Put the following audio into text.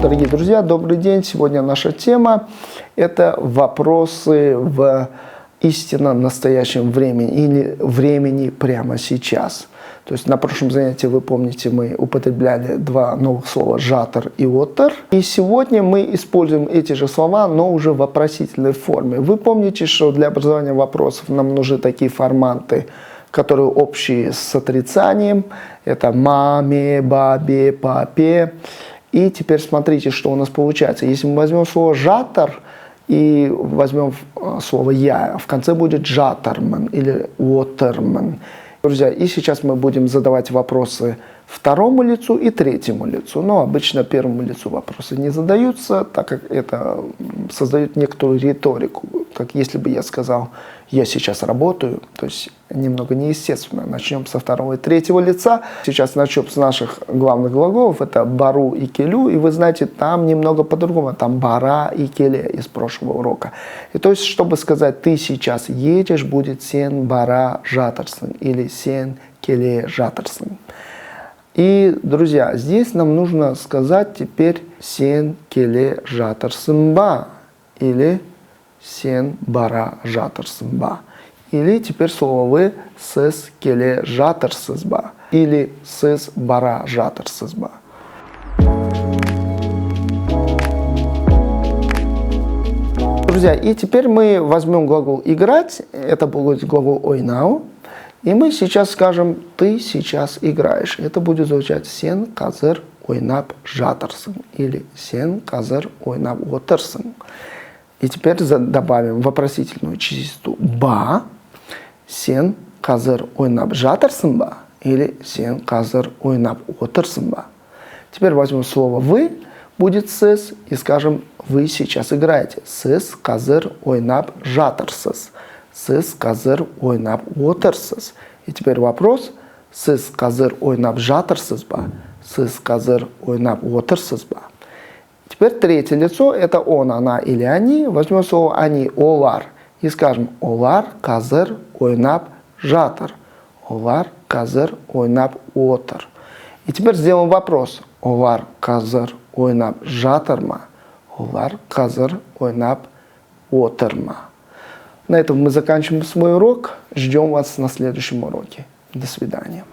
Дорогие друзья, добрый день. Сегодня наша тема – это вопросы в истинно настоящем времени или времени прямо сейчас. То есть на прошлом занятии, вы помните, мы употребляли два новых слова «жатер» и «отер». И сегодня мы используем эти же слова, но уже в вопросительной форме. Вы помните, что для образования вопросов нам нужны такие форматы, которые общие с отрицанием. Это «маме», «бабе», «папе». И теперь смотрите, что у нас получается. Если мы возьмем слово «жатер» и возьмем слово «я», в конце будет «жатермен» или «уотермен». Друзья, и сейчас мы будем задавать вопросы второму лицу и третьему лицу. Но обычно первому лицу вопросы не задаются, так как это создает некоторую риторику. Как если бы я сказал «я сейчас работаю», то есть немного неестественно. Начнем со второго и третьего лица. Сейчас начнем с наших главных глаголов. Это «бару» и «келю». И вы знаете, там немного по-другому. Там «бара» и «келе» из прошлого урока. И то есть, чтобы сказать «ты сейчас едешь», будет «сен бара жатерсен» или «сен келе жатерсен». И, друзья, здесь нам нужно сказать теперь «сен келе жатерсен ба» или «сен бара жатерсен ба». Или теперь слово «вы» «сіз келе жатырсыз ба» или «сіз бара жатырсыз ба». Друзья, и теперь мы возьмем глагол «играть», это будет глагол «ойнау», и мы сейчас скажем «ты сейчас играешь». Это будет звучать «сен казыр ойнап жатырсың» или «сен казыр ойнап отырсың». И теперь добавим вопросительную частицу «ба», «сен казыр ойнап жатырсың ба» или «сен казыр ойнап отырсың ба». Теперь возьмем слово «вы», будет «сіз» и скажем «вы сейчас играете». «Сіз казыр ойнап жатырсыз». «Сіз казыр ойнап отырсыз». И теперь вопрос «сіз казыр ойнап жатырсыз ба?» «Сіз казыр ойнап отырсыз ба?» Теперь третье лицо – это он, она или они. Возьмем слово «они», «олар» и скажем «олар казыр ойнап жатыр». «Олар казыр ойнап отыр». И теперь сделаем вопрос «олар казыр ойнап жатыр ма?» «Олар казыр ойнап отыр ма?» На этом мы заканчиваем свой урок. Ждем вас на следующем уроке. До свидания.